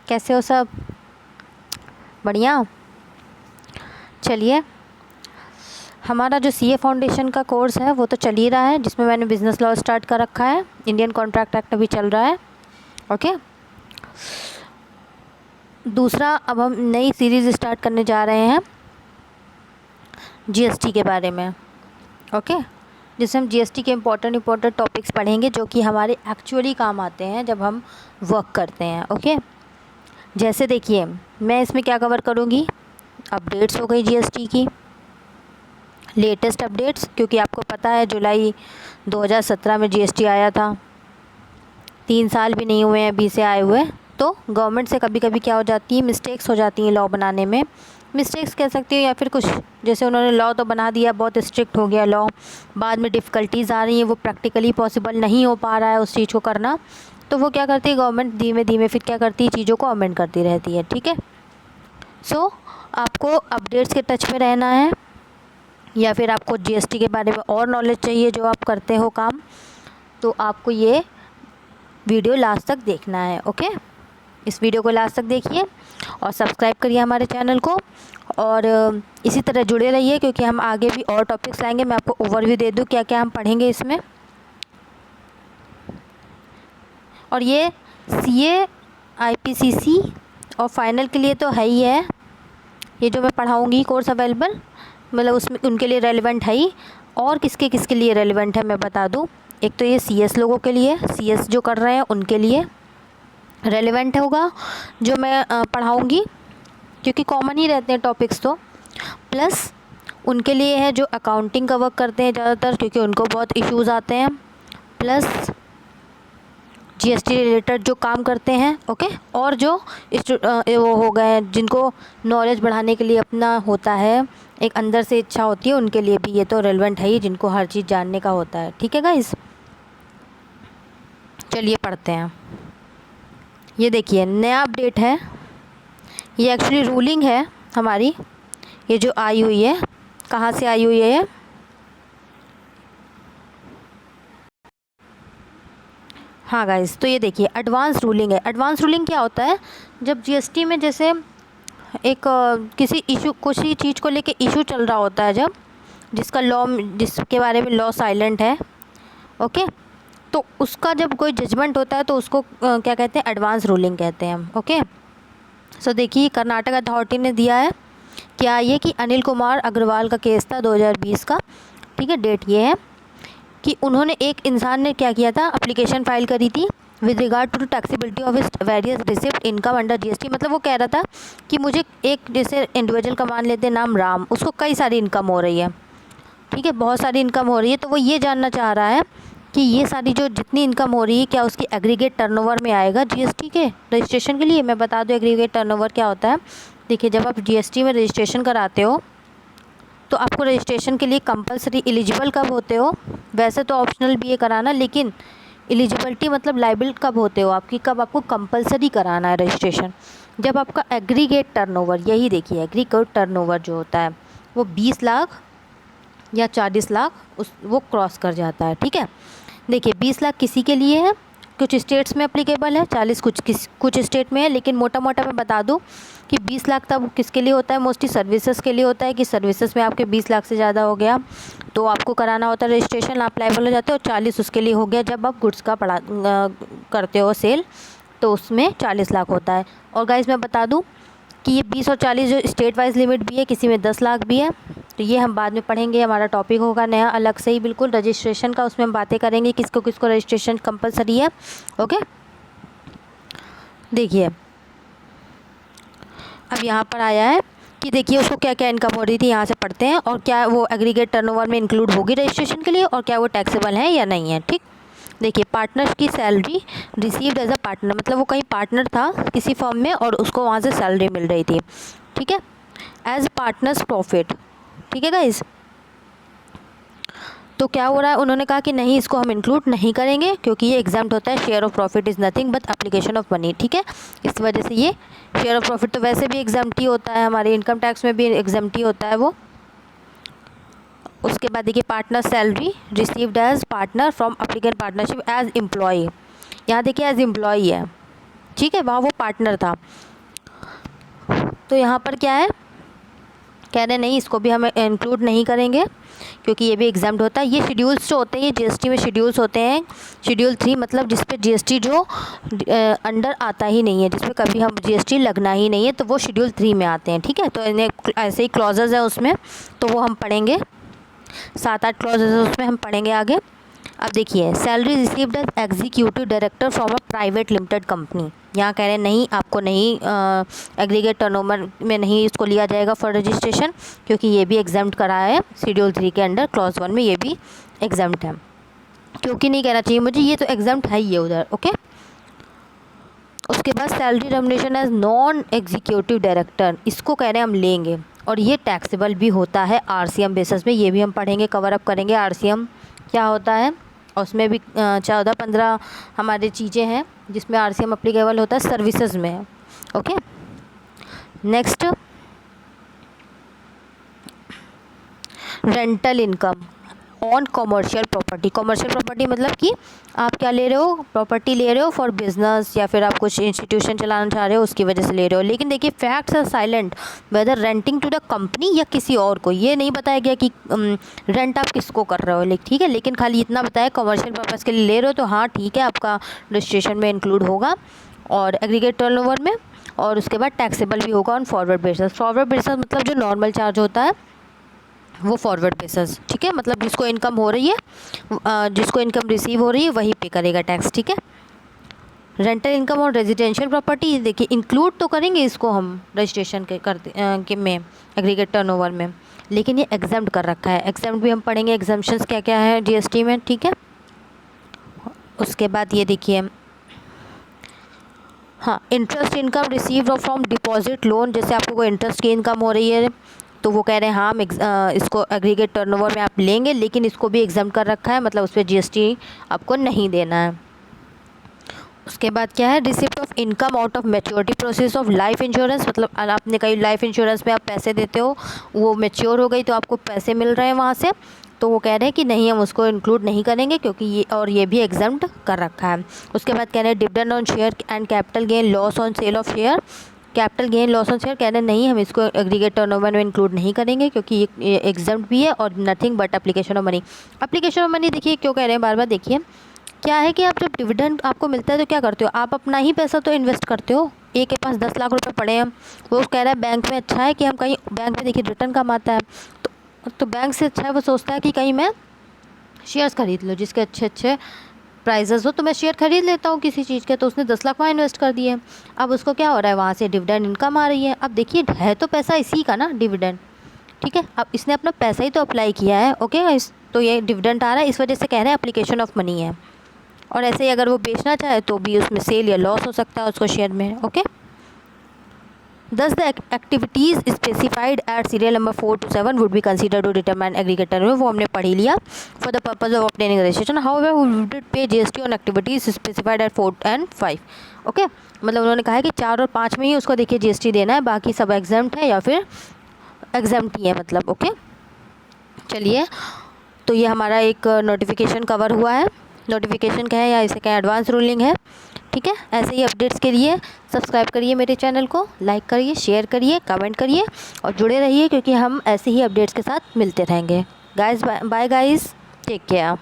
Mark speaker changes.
Speaker 1: कैसे हो सब? बढ़िया। चलिए, हमारा जो सीए फाउंडेशन का कोर्स है वो तो चल ही रहा है, जिसमें मैंने बिज़नेस लॉ स्टार्ट कर रखा है। इंडियन कॉन्ट्रैक्ट एक्ट अभी चल रहा है। ओके। दूसरा, अब हम नई सीरीज़ स्टार्ट करने जा रहे हैं जीएसटी के बारे में। ओके, जिसमें हम जीएसटी के इम्पोर्टेंट टॉपिक्स पढ़ेंगे जो कि हमारे एक्चुअली काम आते हैं जब हम वर्क करते हैं। ओके, जैसे देखिए, मैं इसमें क्या कवर करूँगी। अपडेट्स हो गई जीएसटी की, लेटेस्ट अपडेट्स, क्योंकि आपको पता है जुलाई 2017 में जीएसटी आया था। 3 साल भी नहीं हुए हैं अभी से आए हुए। तो गवर्नमेंट से कभी कभी क्या हो जाती है, मिस्टेक्स हो जाती हैं लॉ बनाने में। मिस्टेक्स कह सकती हो, या फिर कुछ जैसे उन्होंने लॉ तो बना दिया, बहुत स्ट्रिक्ट हो गया लॉ, बाद में डिफ़िकल्टीज़ आ रही हैं, वो प्रैक्टिकली पॉसिबल नहीं हो पा रहा है उस चीज़ को करना। तो वो क्या करती है गवर्नमेंट, धीमे धीमे फिर क्या करती है, चीज़ों को अमेंड करती रहती है। ठीक है। सो आपको अपडेट्स के टच में रहना है, या फिर आपको जीएसटी के बारे में और नॉलेज चाहिए जो आप करते हो काम, तो आपको ये वीडियो लास्ट तक देखना है। ओके, इस वीडियो को लास्ट तक देखिए और सब्सक्राइब करिए हमारे चैनल को, और इसी तरह जुड़े रहिए क्योंकि हम आगे भी और टॉपिक्स लाएंगे। मैं आपको ओवरव्यू दे दूँ क्या क्या हम पढ़ेंगे इसमें। और ये सीए, आईपीसीसी और फाइनल के लिए तो है ही है, ये जो मैं पढ़ाऊँगी कोर्स अवेलेबल, मतलब उसमें उनके लिए रेलिवेंट है ही। और किसके किसके लिए रेलिवेंट है मैं बता दूँ। एक तो ये सीएस लोगों के लिए, सीएस जो कर रहे हैं उनके लिए रेलिवेंट होगा जो मैं पढ़ाऊँगी, क्योंकि कॉमन ही रहते हैं टॉपिक्स तो। प्लस उनके लिए है जो अकाउंटिंग का वर्क करते हैं ज़्यादातर, क्योंकि उनको बहुत इश्यूज़ आते हैं। प्लस जीएसटी रिलेटेड जो काम करते हैं। ओके, और जो वो हो गए हैं जिनको नॉलेज बढ़ाने के लिए अपना होता है, एक अंदर से इच्छा होती है, उनके लिए भी ये तो रेलेवेंट है ही, जिनको हर चीज़ जानने का होता है। ठीक है गाइस, चलिए पढ़ते हैं। ये देखिए नया अपडेट है, ये एक्चुअली रूलिंग है हमारी, ये जो आई हुई है, कहाँ से आई हुई है ये, हाँ गाइस, तो ये देखिए एडवांस रूलिंग है। एडवांस रूलिंग क्या होता है, जब जीएसटी में जैसे एक किसी इशू, कुछ ही चीज़ को लेके इशू चल रहा होता है, जब जिसका लॉ, जिसके बारे में लॉ साइलेंट है। ओके, तो उसका जब कोई जजमेंट होता है तो उसको क्या कहते हैं, एडवांस रूलिंग कहते हैं हम। ओके, सो देखिए कर्नाटक अथॉरिटी ने दिया है क्या, ये कि अनिल कुमार अग्रवाल का केस था 2020 का। ठीक है, डेट ये है कि उन्होंने, एक इंसान ने क्या किया था, एप्लीकेशन फाइल करी थी with regard to taxability of various receipt income under GST. मतलब वो कह रहा था कि मुझे एक, जैसे इंडिविजुअल का मान लेते हैं नाम राम, उसको कई सारी इनकम हो रही है। ठीक है, बहुत सारी इनकम हो रही है, तो वो ये जानना चाह रहा है कि ये सारी जो जितनी इनकम हो रही है क्या उसकी एग्रीगेट टर्नओवर में आएगा जीएसटी के रजिस्ट्रेशन के लिए। मैं बता दूं एग्रीगेट टर्नओवर क्या होता है। देखिए, जब आप जीएसटी में रजिस्ट्रेशन कराते हो तो आपको रजिस्ट्रेशन के लिए कंपलसरी एलिजिबल कब होते हो, वैसे तो ऑप्शनल भी है कराना, लेकिन एलिजिबिलिटी मतलब लाइबल कब होते हो आपकी, कब आपको कंपलसरी कराना है रजिस्ट्रेशन, जब आपका एग्रीगेट टर्नओवर, यही देखिए एग्रीगेट टर्नओवर जो होता है वो 20 लाख या 40 लाख वो क्रॉस कर जाता है। ठीक है, देखिए 20 लाख किसी के लिए है, कुछ स्टेट्स में अप्लीकेबल है, 40 कुछ स्टेट में है, लेकिन मोटा मोटा मैं बता दूं कि 20 लाख तब किसके लिए होता है, मोस्टली सर्विसेज के लिए होता है, कि सर्विसेज में आपके 20 लाख से ज़्यादा हो गया तो आपको कराना होता है रजिस्ट्रेशन, आप लायबल हो जाते हो। 40 उसके लिए हो गया जब आप गुड्स का करते हो सेल, तो उसमें 40 लाख होता है। और गाइस मैं बता दूँ कि ये 20 और 40 जो स्टेट वाइज लिमिट भी है, किसी में 10 लाख भी है, तो ये हम बाद में पढ़ेंगे। हमारा टॉपिक होगा नया अलग से ही बिल्कुल रजिस्ट्रेशन का, उसमें हम बातें करेंगे किसको किसको रजिस्ट्रेशन कंपलसरी है। ओके, देखिए अब यहाँ पर आया है कि देखिए उसको क्या क्या इनकम हो रही थी, यहाँ से पढ़ते हैं, और क्या वो एग्रीगेट टर्नओवर में इंक्लूड होगी रजिस्ट्रेशन के लिए, और क्या वो टैक्सेबल है या नहीं है। ठीक, देखिए पार्टनर की salary received as a partner, मतलब वो कहीं पार्टनर था किसी फर्म में और उसको वहाँ से सैलरी मिल रही थी। ठीक है, एज पार्टनर्स प्रॉफिट। ठीक है गाइस, तो क्या हो रहा है, उन्होंने कहा कि नहीं इसको हम इंक्लूड नहीं करेंगे क्योंकि ये एग्जाम्प्ट होता है, share of profit is nothing but application of money. ठीक है, इस वजह से ये शेयर ऑफ प्रॉफिट तो वैसे भी एग्जाम्प्ट ही होता है, हमारे इनकम टैक्स में भी एग्जाम्प्ट ही होता है वो। उसके बाद देखिए partner salary received as partner from applicant partnership as employee, यहाँ देखिए एज एम्प्लॉई है। ठीक है, वहाँ वो पार्टनर था। तो यहाँ पर क्या है, कह रहे नहीं इसको भी हम इंक्लूड नहीं करेंगे क्योंकि ये भी एग्जाम्प्ट होता है। ये शेड्यूल्स जो होते हैं ये जीएसटी में शेड्यूल्स होते हैं। शेड्यूल 3 मतलब जिस पे जीएसटी जो अंडर आता ही नहीं है, जिस पे कभी हम जीएसटी लगना ही नहीं है, तो वो शेड्यूल 3 में आते हैं। ठीक है, तो इन्हें ऐसे ही क्लॉजेज है उसमें, तो वो हम पढ़ेंगे, 7-8 क्लॉजेज है उसमें, हम पढ़ेंगे आगे। अब देखिए, salary received as executive director from a private limited company. यहाँ कह रहे हैं नहीं, आपको नहीं एग्रीगेट टर्नओवर में नहीं इसको लिया जाएगा फॉर रजिस्ट्रेशन, क्योंकि ये भी एग्जाम्प्ट करा है शेड्यूल 3 के अंडर, क्लॉज 1 में ये भी एग्जाम्प्ट है। क्योंकि नहीं कहना चाहिए मुझे, ये तो एग्जाम्प्ट है ही है उधर। ओके, उसके बाद salary remuneration as non executive director, इसको कह रहे हैं हम लेंगे, और ये टैक्सेबल भी होता है आरसीएम बेसिस में। ये भी हम पढ़ेंगे, कवर अप करेंगे आरसीएम क्या होता है, और उसमें भी 14-15 हमारी चीज़ें हैं जिसमें आरसीएम अप्लीकेबल होता है, सर्विसेज में है। Okay, next, rental income on commercial property. Commercial property मतलब कि आप क्या ले रहे हो, प्रॉपर्टी ले रहे हो फॉर बिजनेस, या फिर आप कुछ इंस्टीट्यूशन चलाना चाह रहे हो उसकी वजह से ले रहे हो। लेकिन देखिए, facts are silent whether renting to the company या किसी और को, ये नहीं बताया गया कि रेंट आप किसको कर रहे हो। लेकिन ठीक है, लेकिन खाली इतना बताया कॉमर्शियल पर्पज़ के लिए ले रहे हो, तो हाँ ठीक है, आपका रजिस्ट्रेशन में इंक्लूड होगा और एग्रीगेट टर्नओवर में, और उसके बाद टैक्सेबल भी होगा on forward basis. Forward basis मतलब जो नॉर्मल चार्ज होता है वो फॉरवर्ड बेसिस। ठीक है, मतलब जिसको इनकम हो रही है, जिसको इनकम रिसीव हो रही है वही पे करेगा टैक्स। ठीक है, रेंटल इनकम और रेजिडेंशियल प्रॉपर्टी, देखिए इंक्लूड तो करेंगे इसको हम रजिस्ट्रेशन के में एग्रीगेट टर्नओवर में, लेकिन ये एग्जाम्प्ट कर रखा है। एग्जाम्प्ट भी हम पढ़ेंगे, एग्जाम्पशंस क्या क्या है जीएसटी में। ठीक है, उसके बाद ये देखिए, हाँ, interest income received from deposit loan, जैसे आपको कोई इंटरेस्ट की इनकम हो रही है तो वो कह रहे हैं हाँ हम इसको एग्रीगेट टर्नओवर में आप लेंगे, लेकिन इसको भी एग्जाम्प्ट कर रखा है, मतलब उस पर जीएसटी आपको नहीं देना है। उसके बाद क्या है, receipt of income out of maturity process of life insurance, मतलब आपने कहीं लाइफ इंश्योरेंस में आप पैसे देते हो, वो मैच्योर हो गई तो आपको पैसे मिल रहे हैं वहाँ से, तो वो कह रहे हैं कि नहीं हम उसको इंक्लूड नहीं करेंगे क्योंकि ये भी एग्जाम्प्ट कर रखा है। उसके बाद कह रहे हैं dividend on share and capital gain loss on sale of share, capital gain loss on share कह रहे हैं नहीं हम इसको एग्रीगेट टर्नओवर में इंक्लूड नहीं करेंगे क्योंकि ये एग्जाम्प्ट भी है, और nothing but application of money. Application of money देखिए क्यों कह रहे हैं बार बार, देखिए क्या है कि आप जब डिविडेंड आपको मिलता है तो क्या करते हो, आप अपना ही पैसा तो इन्वेस्ट करते हो। एक के पास 10 लाख रुपए पड़े हैं, वो कह रहा है बैंक में अच्छा है कि हम कहीं, बैंक में देखिए रिटर्न कम आता है, तो बैंक से अच्छा है वो सोचता है कि कहीं मैं शेयर्स खरीद लो जिसके अच्छे प्राइजेस हो, तो मैं शेयर खरीद लेता हूँ किसी चीज़ के, तो उसने 10 लाख वहाँ इन्वेस्ट कर दिए। अब उसको क्या हो रहा है, वहाँ से डिविडेंड इनकम आ रही है। अब देखिए है तो पैसा इसी का ना डिविडेंड, ठीक है, अब इसने अपना पैसा ही तो अप्लाई किया है। ओके, तो ये डिविडेंड आ रहा है, इस वजह से कह रहे हैं एप्लीकेशन ऑफ मनी है। और ऐसे ही अगर वो बेचना चाहे तो भी उसमें सेल या लॉस हो सकता है उसको शेयर में। Okay, Thus the activities specified at serial number 4 to 7 would be considered to determine aggregate turnover, वो हमने पढ़ ही लिया, for the purpose of obtaining registration. However, we would pay GST on activities specified at 4 and 5. Okay, मतलब उन्होंने कहा है कि 4 और 5 में ही उसको देखिए जीएसटी देना है, बाकी सब एग्जाम्प्ट है या फिर एग्जाम्प्ट ही है मतलब। ओके, चलिए, तो ये हमारा एक नोटिफिकेशन कवर हुआ है। नोटिफिकेशन क्या है या इसे क्या एडवांस रूलिंग है। ठीक है, ऐसे ही अपडेट्स के लिए सब्सक्राइब करिए मेरे चैनल को, लाइक करिए, शेयर करिए, कमेंट करिए और जुड़े रहिए क्योंकि हम ऐसे ही अपडेट्स के साथ मिलते रहेंगे। Guys, bye guys, take care.